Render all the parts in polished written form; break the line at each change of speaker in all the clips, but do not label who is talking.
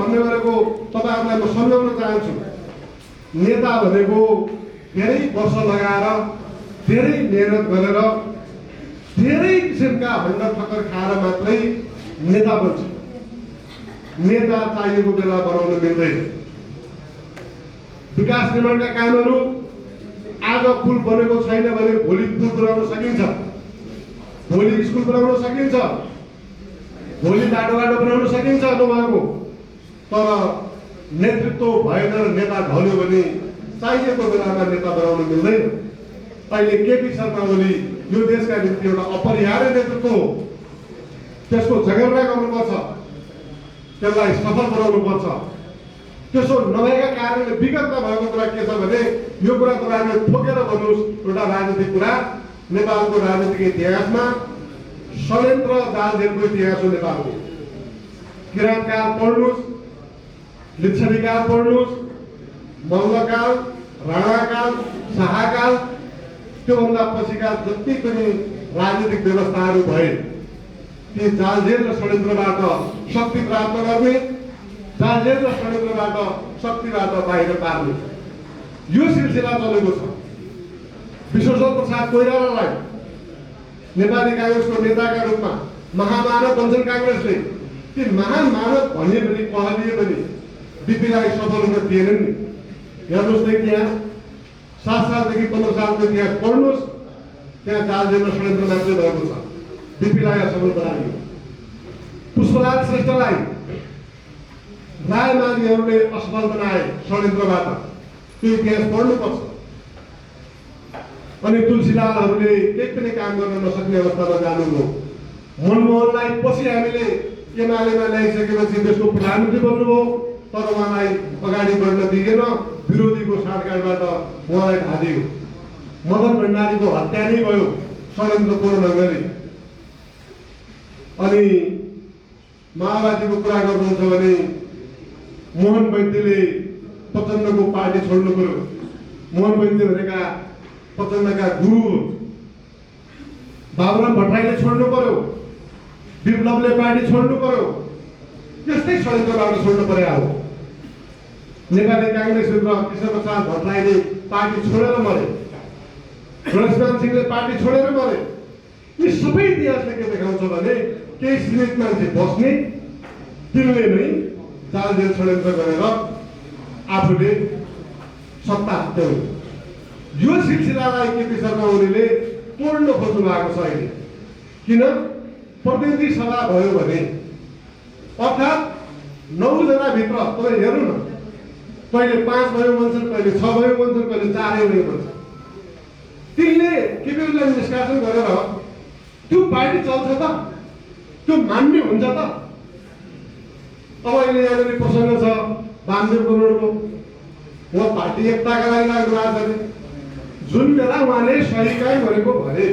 भन्ने गरेको तपाईहरुलाई म सम्झाउन चाहन्छु। नेता भनेको धेरै वर्ष लगाएर धेरै मेहनत गरेर धेरै किसिमका हड्डा ठक्कर खाएर मात्रै नेता बन्छ। नेता चाहिएको बेला बनाउन मिल्दैन। विकास निर्माणका कामहरू आज पुल बनेको छैन भने भोलि पुल बनाउन सकिन्छ, भोलि स्कुल बनाउन सकिन्छ, भोलि बाटोघाटो बनाउन सकिन्छ नभएको। तर नेतृत्व भएन र नेता ढल्यो भने चाहिएको बेलामा नेता बनाउन मिल्दैन। अहिले केपी शर्मा ओली यो देशका निम्ति एउटा अपरिहार्य नेतृत्व हो। त्यसको जगेर्ना गर्नुपर्छ, त्यसलाई सफल बनाउनुपर्छ। त्यसो नभएका कारणले विगतमा भएको कुरा के छ भने यो कुरा तपाईहरुले ठोकेर भन्नुहोस्। एउटा राजनीतिक कुरा, नेपालको राजनीतिक इतिहासमा षड्यन्त्र जालझेलको इतिहास हो नेपालको। किराँतकाल पढ्नुहोस्, लिच्छवीकाल पढ्नुहोस्, मल्लकाल, राणाकाल, शाहकाल, त्योभन्दा पछिका जति पनि राजनीतिक व्यवस्थाहरू भए ती जालझेल र षड्यन्त्रबाट शक्ति प्राप्त गर्ने, जालझेल र षड्यन्त्रबाट शक्तिबाट बाहिर पार्ने यो सिलसिला चलेको छ। विश्वेश्वर प्रसाद कोइरालालाई नेपाली कांग्रेसको नेताका रूपमा महामानव भन्छन् कांग्रेसले। ती महामानव भन्ने पनि कहलिए पनि बिपीलाई सफल हुन दिएनन् नि। हेर्नुहोस् न, त्यहाँ 7 सालदेखि 15 सालको इतिहास पढ्नुहोस्, त्यहाँ जालझेल र षड्यन्त्र मात्रै भएको छ। बिपीलाई असफल बनाइयो। पुष्पलाल श्रेष्ठलाई रायमाझीहरूले असफल बनाए षड्यन्त्रबाट, त्यो इतिहास पढ्नुपर्छ। अनि तुलसीलालहरूले केही पनि काम गर्न नसक्ने अवस्थामा जानुभयो। मनमोहनलाई पछि हामीले एमालेमा ल्याइसकेपछि देशको प्रधानमन्त्री बन्नुभयो, तर उहाँलाई अगाडि बढ्न दिएन। विरोधीको साँठगाँठबाट उहाँलाई ढादियो। मदन भण्डारीको हत्या नै भयो षड्यन्त्रपूर्ण ढङ्गले। अनि माओवादीको कुरा गर्नुहुन्छ भने मोहन वैद्यले प्रचण्डको पार्टी छोड्नु पर्यो। मोहन वैद्य भनेका प्रचण्डका गुरु। बाबुराम भट्टराईले छोड्नु पर्यो, विप्लवले पार्टी छोड्नु पर्यो। त्यस्तै षड्यन्त्रबाट छोड्नु पर्यो। हो नेपाली कांग्रेसभित्र कृष्णप्रसाद भट्टराईले पार्टी छोडेर मरे, गणेशमान सिंहले पार्टी छोडेर मरे। यी सबै इतिहासले के देखाउँछ भने केही सीमित मान्छे बस्ने, तिनले नै जालझेल षड्यन्त्र गरेर आफूले सत्ता हत्याउने यो सिलसिलालाई केपी शर्मा ओलीले तोड्न खोज्नु भएको छ। अहिले किन प्रतिनिधि सभा भयो भने अर्थात् 9 जना भित्र तपाईँ हेर्नु न, कहिले 5 भयो भन्छन्, कहिले 6 भयो भन्छन्, कहिले 4 भयो भन्छन्। तिनले केपी ओलीलाई निष्कासन गरेर त्यो पार्टी चल्छ त, त्यो मान्ने हुन्छ त। अब अहिले यहाँनिर प्रसङ्ग छ वामदेव गुरुङको, उहाँ पार्टी एकताका लागि लाग्नु भएको छ। जुन बेला उहाँले सही काहीँ भनेको भरे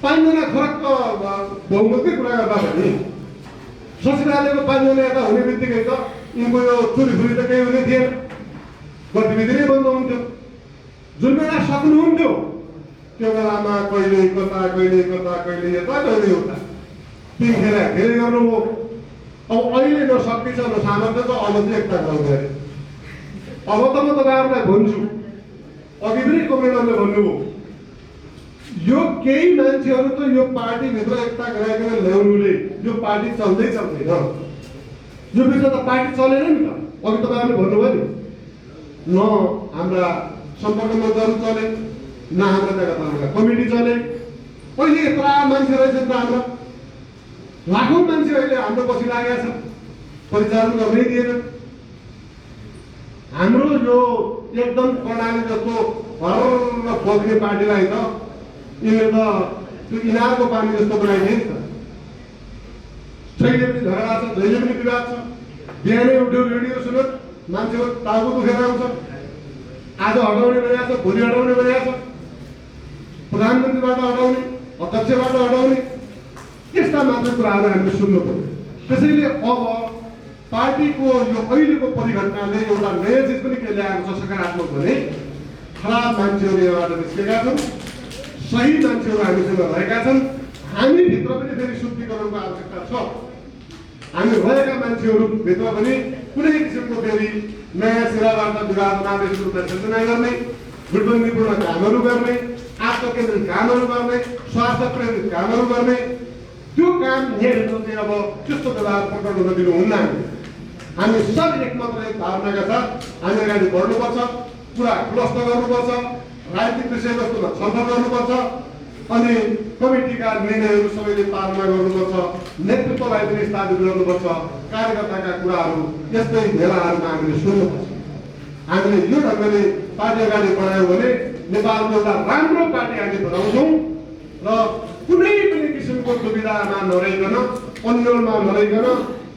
5 जना फरक बहुमतकै कुरा गर्दा भने सचिवालयको 5 जना यता हुने बित्तिकै त यिनको यो चुरीफुरी त केही हुने थिएन, गतिविधि नै बन्द हुन्थ्यो। जुन बेला सक्नुहुन्थ्यो त्यो बेलामा कहिले कता कहिले कता कहिले यता कहिले उता तिनखेर धेरै गर्नुभयो। अब अहिले न शक्ति छ न सामर्थ्य छ, अब चाहिँ एकता गर्नु गरे। अब त म तपाईँहरूलाई भन्छु, अघि पनि कमेन्टरले भन्नुभयो यो केही मान्छेहरू त यो पार्टीभित्र एकता गराइकन ल्याउनुले यो पार्टी चल्दै चल्दैन। यो बिच त पार्टी चलेन नि त। अघि तपाईँहरूले भन्नुभयो नि, न हाम्रा सम्पर्क मञ्चहरू चले, न हाम्रा जग्गा कमिटी चले। पहिले यत्रा मान्छे रहेछन् त हाम्रा, लाखौँ मान्छे अहिले हाम्रो पछि लागेका छ, परिचालन गर्नै दिएन। हाम्रो यो एकदम कर्णाली जस्तो हर बग्ने पार्टीलाई त यिनले त त्यो इनारको पानी जस्तो बनाइदिए नि त। जहिले पनि झगडा छ, जहिले पनि विवाद छ। बिहानै उठ्यो रेडियो सुन्यो, मान्छेको टाउको दुखेर आउँछ। आज हटाउने भनेको छ, भोलि हटाउने भनेको छ, प्रधानमन्त्रीबाट हटाउने, अध्यक्षबाट हटाउने, यस्ता मात्र कुराहरू हामीले सुन्नु पर्यो। त्यसैले अब पार्टीको यो अहिलेको परिघटनाले एउटा नयाँ चिज पनि के ल्याएको छ सकारात्मक भने खराब मान्छेहरू यहाँबाट निस्केका छन्, सही मान्छेहरू हामीसँग रहेका छन्। हामीभित्र पनि फेरि शुद्धिकरणको आवश्यकता छ। हामी रहेका मान्छेहरूभित्र पनि कुनै किसिमको फेरि नयाँ सिराबाट विवाद आदेशको प्रचोदना गर्ने, गुटबन्दीपूर्ण कामहरू गर्ने, आत्मकेन्द्रित कामहरू गर्ने, स्वार्थ प्रेरित कामहरू गर्ने, त्यो काम यहाँभित्र चाहिँ अब त्यस्तो व्यवहार प्रकट हुन दिनुहुन्न। हामी सब एकमात्र एक धारणाका साथ हामी अगाडि बढ्नुपर्छ, कुरा खुलस्त गर्नुपर्छ, राजनीतिक विषयवस्तुमा छलफल गर्नुपर्छ, अनि कमिटीका निर्णयहरू सबैले पालना गर्नुपर्छ, नेतृत्वलाई पनि स्थापित गर्नुपर्छ, कार्यकर्ताका कुराहरू यस्तै मेलाहरूमा हामीले सुन्नुपर्छ। हामीले यो ढङ्गले पार्टी अगाडि बढायौँ भने नेपालको एउटा राम्रो पार्टी हामी बनाउँछौँ र कुनै पनि किसिमको दुविधामा नरहिकन, अन्यलमा नरहिकन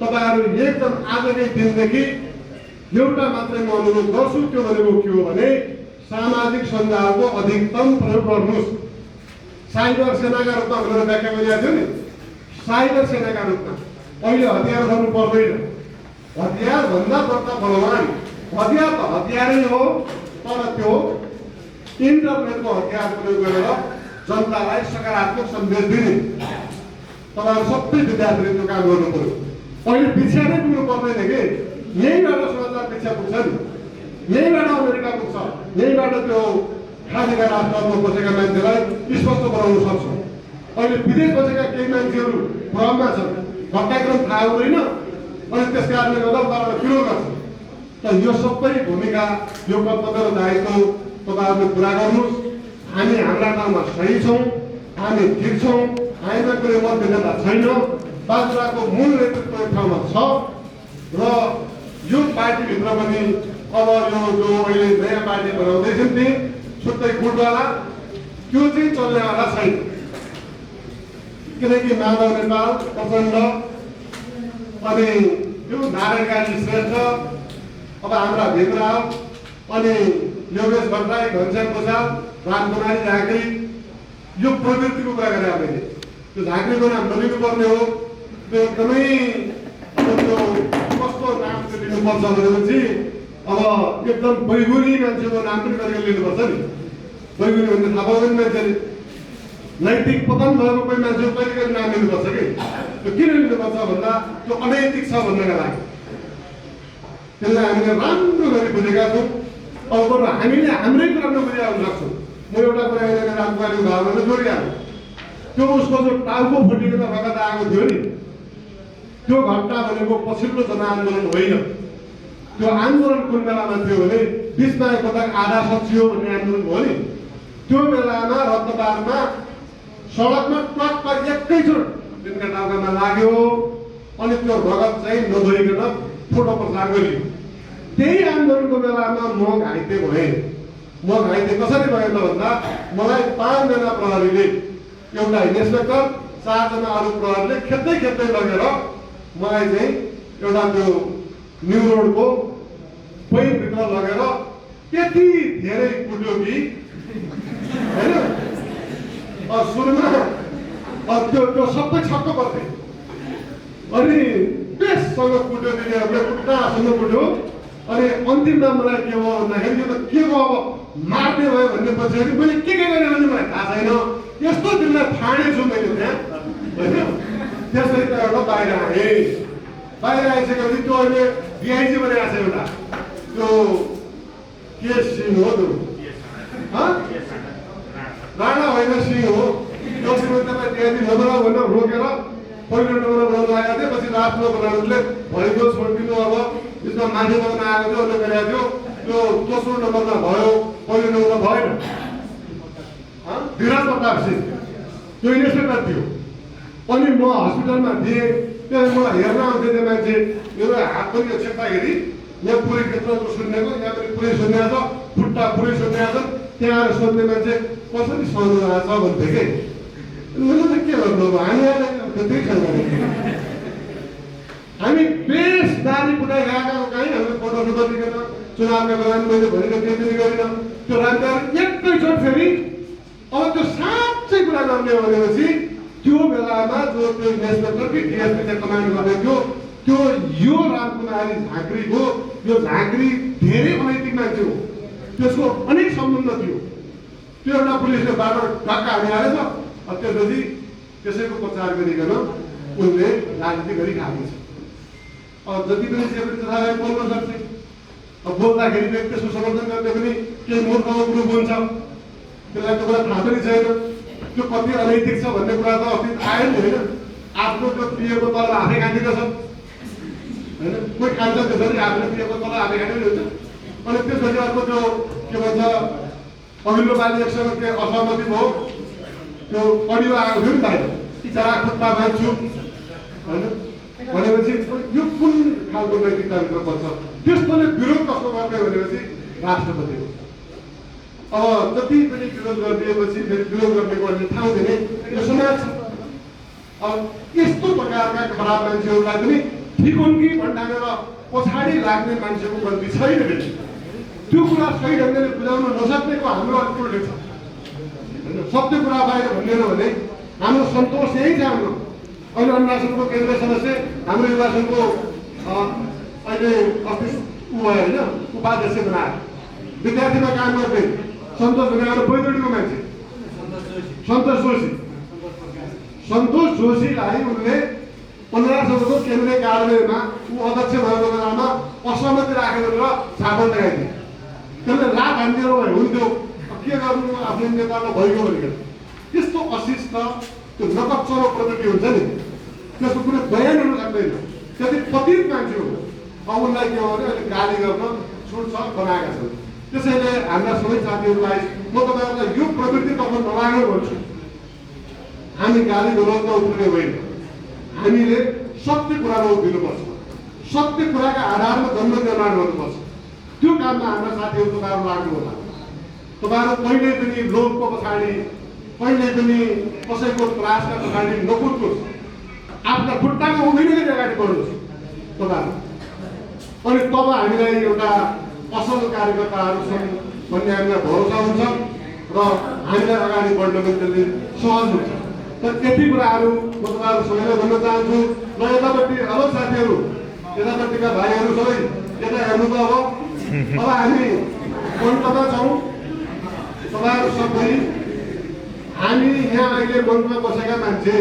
तपाईँहरू एकदम आजकै दिनदेखि एउटा मात्रै म अनुरोध गर्छु, त्यो भनेको के हो भने सामाजिक सञ्जालको अधिकतम प्रयोग गर्नुहोस्। साइबर सेनाका रूपमा भनेर व्याख्या गरिएको थियो नि, साइबर सेनाका रूपमा अहिले हतियार गर्नु पर्दैन। हतियार भन्दा बढ्ता बलवान, हतियार त हतियारै हो, तर त्यो इन्टरनेटको हतियार प्रयोग गरेर जनतालाई सकारात्मक सन्देश दिने। तपाईँहरू सबै विद्यार्थीले त्यो काम गर्नु पर्यो। अहिले पिछा नै पुग्नु पर्दैन कि यहीँबाट समाचार पिछा पुग्छ नि, यहीँबाट अमेरिका पुग्छ, यहीँबाट त्यो खालीका राष्ट्रमा बसेका मान्छेलाई स्पष्ट बनाउन सक्छौँ। अहिले विदेश बसेका केही मान्छेहरू भ्रममा छन्, घटनाक्रम थाहा हुँदैन, अनि त्यस कारणले गर्दा उनीहरूलाई विरोध गर्छ। त यो सबै भूमिका, यो कर्तव्य र दायित्व तपाईँहरूले पुरा गर्नुहोस्। हामी हाम्रा ठाउँमा सही छौँ, हामी ठिक छौँ, हामीमा कुनै मतभिन्नता छैन। बाजुराको मूल नेतृत्व एक ठाउँमा छ र यो पार्टीभित्र पनि अब यो जो अहिले नयाँ पार्टी बनाउँदैछन् नि छुट्टै गुटवाला, त्यो चाहिँ चल्नेवाला छैन। किनकि माधव नेपाल प्रचण्ड, अनि यो नारायण काजी श्रेष्ठ, अब हाम्रा भीमराव, अनि योगेश भट्टराई, घनश्याम प्रसाद, रामकुमारी झाँक्री, यो प्रवृत्तिको कुरा गरेँ मैले। त्यो झाँक्रीको नाम नलिनुपर्ने हो, त्यो एकदमै त्यो कस्तो नाम चाहिँ लिनुपर्छ भनेपछि अब एकदम बैगुनी मान्छेको नाम पनि गरेर लिनुपर्छ नि। बैगुनी भन्ने थाहा पाउँदैन मान्छेले, नैतिक पतन भएको कोही मान्छेको कहिले कहिले नाम लिनुपर्छ कि। त्यो किन लिनुपर्छ भन्दा त्यो अनैतिक छ भन्नका लागि। त्यसलाई हामीले राम्रो गरी बुझेका छौँ। अब बरु हामीले हाम्रै कुरा नबुझेका हुन सक्छौँ। म एउटा कुरा यहाँनिर रामकुमारीको भावनाले जोडिहाल्छु। त्यो उसको जो टाउको फुटिकन रगत आएको थियो नि, त्यो घटना भनेको पछिल्लो जनआन्दोलन होइन। त्यो आन्दोलन कुन बेलामा थियो भने बिचमा एकपटक आधा सचियो भन्ने आन्दोलन भयो नि, त्यो बेलामा रत्नबारमा सडकमा ट्रकमा एकैचोट तिनका टाउकामा लाग्यो, अनि त्यो रगत चाहिँ नधोइकन फोटो प्रचार गरियो। त्यही आन्दोलनको बेलामा म घाइते भएँ। म घाइते कसरी भएँ त भन्दा मलाई 5 जना प्रहरीले, एउटा इन्सपेक्टर, 4 जना अरू प्रहरीले खेप्दै खेप्दै लगेर मलाई चाहिँ एउटा त्यो न्यु रोडको पैनभित्र लगेर त्यति धेरै कुट्यो कि होइन। सुरुमा त्यो सबै छक्क पर्थे, अनि बेससँग कुट्यो, तिनीहरूले खुट्टासम्म कुट्यो। अनि अन्तिममा मलाई के भयो भन्दाखेरि यो त के भयो, अब मार्ने भयो भन्ने पछि मैले के गरेँ भने मलाई थाहा छैन। यस्तो दिनलाई फाँडेछु मैले त्यहाँ, होइन। त्यसरी त एउटा बाहिर आएँ। बाहिर आइसकेपछि त्यो अहिले डिआइजी बनाएको छ एउटा, त्यो के सिंह हो त्यो, राणा होइन सिंह हो। त्यो सिंह तपाईँ डिआइजी नबनाऊ भनेर रोकेर पहिलो नम्बर बनाउनु आएको थियो। पछि लास्टमा बनाउनुले भएको छोडिदिनु, अब त्यसमा मान्छे बनाउन आएको थियो, उसले गरेको थियो। त्यो दोस्रो नम्बरमा भयो, पहिलो नम्बरमा भएन। धीरज प्रताप सिंह त्यो इन्सपेक्टर थियो। अनि म हस्पिटलमा थिएँ, त्यहाँ मलाई हेर्न आउँथ्यो त्यो मान्छे। मेरो हात पनि छेक्दाखेरि यहाँ पुरै क्षेत्रको सुन्नेको, यहाँ पनि पुरै सुन्नेको छ, खुट्टा पुरै सुन्नेको छ। त्यहाँ आएर सोध्ने मान्छे कसरी सहनु आएको छ भन्थ्यो कि। मैले त के गर्नु, हामी आएर त्यही छ। हामी बेस दारी फुटाइ गएका कहीँ हामीले फोटो गरिकन चुनावका बेला मैले भनेको त्यही पनि गरिनँ। त्यो राजनीति एकैचोट फेरि अब त्यो साँच्चै कुरा गर्ने हो भनेपछि त्यो बेलामा जो त्यो इन्सपेक्टर कि डिएसपीले कमान्ड गर्ने थियो, त्यो यो रामकुमारी झाँक्रीको, यो झाँक्री धेरै अनैतिक मान्छे हो। त्यसको अनेक सम्बन्ध थियो। त्यो एउटा पुलिसले बाटो ढक्का हानी हालेछ। त्यसपछि त्यसैको प्रचार गरिकन उनले राजनीति गरिखाएको छ। जति पनि जे पनि जथाभावी बोल्न सक्छ। बोल्दाखेरि फेरि त्यसको समर्थन गर्ने पनि केही मूर्खको ग्रुप हुन्छ, त्यसलाई त्यो कुरा थाहा पनि छैन, त्यो कति अनैतिक छ भन्ने कुरा त अस्ति आयो नि होइन। आफ्नो त्यो प्रियको तल आफै खाँदिरहेछ होइन, कोही खान्छ त्यसरी आफ्नो प्रियको तल आफै खाँदै हुन्छ। अनि त्यसपछि अर्को त्यो के भन्छ अघिल्लो पालि एकसँग के असहमति भयो, त्यो अडियो आएको थियो नि बाहिर, चरा खुट्टा मान्छु होइन भनेपछि यो कुन खालको नैतिकताभित्र पर्छ? त्यस्तोले विरोध कस्तो गर्ने भनेपछि राष्ट्रपति हो। अब जति पनि विरोध गरिदिएपछि फेरि विरोध गर्नेकोहरूले ठाउँ दिने यो समाज छ। अब यस्तो प्रकारका खराब मान्छेहरूलाई पनि ठिक हुन् कि भन्डानेर पछाडि लाग्ने मान्छेको गल्ती छैन। फेरि त्यो कुरा सही ढङ्गले बुझाउन नसक्नेको हाम्रो अल्पुल्टै छ होइन। सत्य कुरा बाहिर भनिएन भने हाम्रो सन्तोष यही छ। हाम्रो अहिले अन्नासनको केन्द्रीय सदस्य हाम्रो युवा सङ्घको अहिले अस्ति ऊ भयो होइन, उपाध्यक्ष बनायो, विद्यार्थीमा काम गर्दै सन्तोष भन्ने हाम्रो बैतडीको मान्छे सन्तोष जोशीलाई उनले 1500को केन्द्रीय कार्यालयमा ऊ अध्यक्ष भएको बेलामा असहमति राखेर झापड लगाइदिए। त्यसले रात हानिदिएर हुन्थ्यो, के गर्नु आफ्नो नेतामा भइगयो भनेर। त्यस्तो अशिष्ट त्यो नकच्चरो प्रवृत्ति हुन्छ नि, त्यसको कुनै बयान हुन सक्दैन। त्यति पतित मान्छे हो। अब उनलाई के हो भने अहिले गाली गर्न छुट छ बनाएका छन्। त्यसैले हाम्रा सबै साथीहरूलाई म तपाईँहरूलाई यो प्रवृत्तितर्फ नलाग्नु भन्छु। हामी गाली गलौजमा उठ्ने होइन, हामीले सत्य कुरामा उभिनुपर्छ, सत्य कुराका आधारमा द्वन्द्व निर्माण गर्नुपर्छ। त्यो काममा हाम्रा साथीहरू तपाईँहरू लाग्नु होला। तपाईँहरू कहिल्यै पनि लोभको पछाडि, कहिल्यै पनि कसैको त्रासका पछाडि नकुद्नुहोस्, आफ्ना खुट्टामा उभिने गरी अगाडि बढ्नुहोस् तपाईँहरू। अनि तब हामीलाई एउटा असल कार्यकर्ताहरू छन् भन्ने हामीलाई भरोसा हुन्छ र हामीलाई अगाडि बढ्न पनि त्यसले सहज हुन्छ। तर यति कुराहरू म तपाईँहरू सबैलाई भन्न चाहन्छु। र यतापट्टि अलग साथीहरू, यतापट्टिका भाइहरू सबै यता हेर्नु त अब हामी मञ्चमा छौँ। तपाईँहरू सबै हामी यहाँ अहिले मञ्चमा बसेका मान्छे,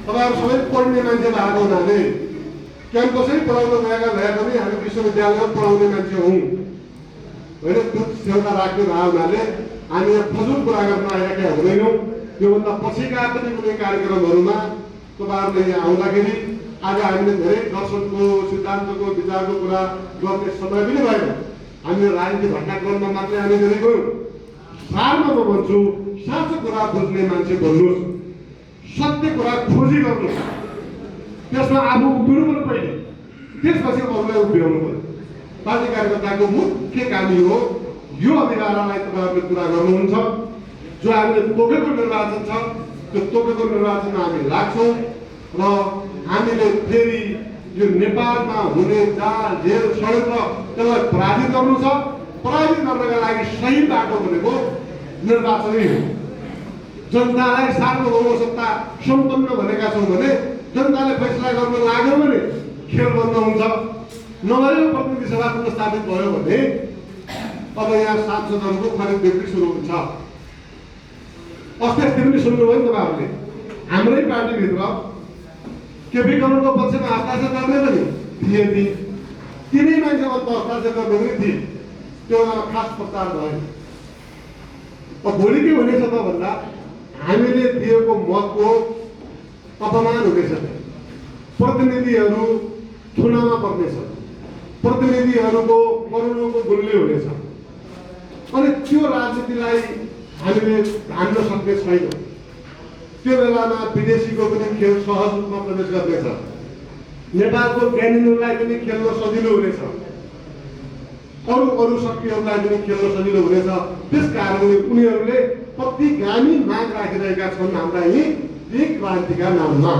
तपाईँहरू सबै पढ्ने मान्छे भएको हुनाले क्याम्पसै पढाउन गएका भए पनि हामी विश्वविद्यालयमा पढाउने मान्छे हौँ होइन। दुध सेवा राख्ने भए हुनाले हामी यहाँ फजुल कुरा गर्न आएका हुँदैनौँ। योभन्दा पछिका पनि कुनै कार्यक्रमहरूमा तपाईँहरूले यहाँ आउँदाखेरि आज हामीले धेरै दर्शनको सिद्धान्तको विचारको कुरा गर्ने समय पनि भएन। हामीले राजनीतिक घटनाक्रममा मात्रै हामी गरेको। सारमा म भन्छु, साँचो कुरा बुझ्ने मान्छे बोल्नुहोस्, सत्य कुरा खोजी गर्नुहोस्, त्यसमा आफू उभिनु पर्यो पहिले, त्यसपछि अरूलाई उभ्याउनु पर्यो। पार्टी कार्यकर्ताको मुख्य काम हो यो अधिकारलाई तपाईँहरूले पुरा गर्नुहुन्छ। जो हामीले तोकेको निर्वाचन छ त्यो तोकेको निर्वाचनमा हामी लाग्छौँ र हामीले फेरि यो नेपालमा हुने जाल जेल षड्यन्त्र त्यसलाई पराजित गर्नु छ। पराजित गर्नका लागि सही बाटो भनेको निर्वाचनै हो। जनतालाई सार्वभौम सत्ता सम्पन्न भनेका छौँ भने जनताले फैसला गर्न लाग्यो भने खेल बन्द हुन्छ। नभए प्रतिनिधि सभा पुनर्स्थापित भयो भने अब यहाँ सांसदहरूको खरिद बिक्री सुरु हुन्छ। अस्ति पनि सुन्नुभयो नि तपाईँहरूले, हाम्रै पार्टीभित्र केपी कमलको पक्षमा हस्ताक्षर गर्ने पनि थिए, तिनै मान्छे अन्त हस्ताक्षर गर्ने पनि थिए। त्यो खास प्रचार भयो। अब भोलि के हुनेछ त भन्दा हामीले दिएको मतको अपमान हुनेछ। प्रतिनिधिहरू थुनामा पर्नेछ, प्रतिनिधिहरूको करोडौँको गुल्ली हुनेछ। अनि त्यो राजनीतिलाई हामीले धान्न सक्ने छैन। त्यो बेलामा विदेशीको पनि खेल सहज रूपमा प्रवेश गर्नेछ, नेपालको ज्ञानीहरूलाई पनि खेल्न सजिलो हुनेछ, अरू शक्तिहरूलाई पनि खेल्न सजिलो हुनेछ। त्यस कारणले उनीहरूले प्रतिगामी माग राखिरहेका छन् हाम्रा यी क्रान्तिका नाममा।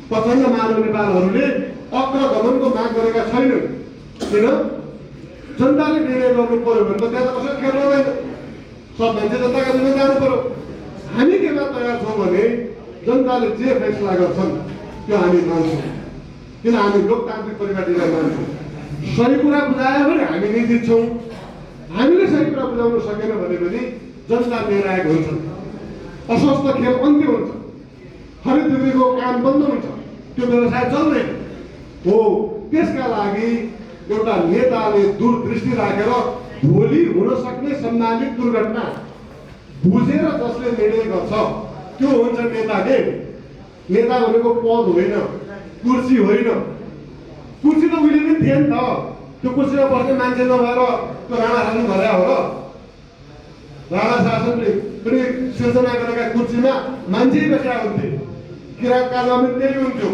प्रचण्ड मानव नेपालहरूले अग्रगमनको माग गरेका छैनन्। किन? जनताले निर्णय गर्नु पर्यो भने त त्यहाँ त कसैले खेल्नु हुँदैन। सब मान्छे जनताका जिम्मा जानु पर्यो। हामी केमा तयार छौँ भने जनताले जे फैसला गर्छन् त्यो हामी मान्छौँ। किन? हामी लोकतान्त्रिक परिपाटीलाई मान्छौँ। सही कुरा बुझायो भने हामी नै जित्छौँ। हामीले सही कुरा बुझाउन सकेन भने पनि जनता निर्णायक हुन्छन्। अस्वस्थ खेल अन्त्य हुन्छ, खरिद बिक्रीको काम बन्द हुन्छ, त्यो व्यवसाय चल्दैन। हो। त्यसका लागि एउटा नेताले दूरदृष्टि राखेर भोलि हुन सक्ने सम्भावित दुर्घटना बुझेर जसले निर्णय गर्छ त्यो हुन्छ नेताले। नेता भनेको पद होइन, कुर्सी होइन। कुर्सी त उहिले पनि थिए नि त, त्यो कुर्सीमा बस्ने मान्छे नभएर त्यो राणा शासन भर्या हो र? राणा शासनले पनि सिर्जना गरेका कुर्सीमा मान्छे बसेका हुन्थे, किराँत कालमा पनि त्यही हुन्थ्यो।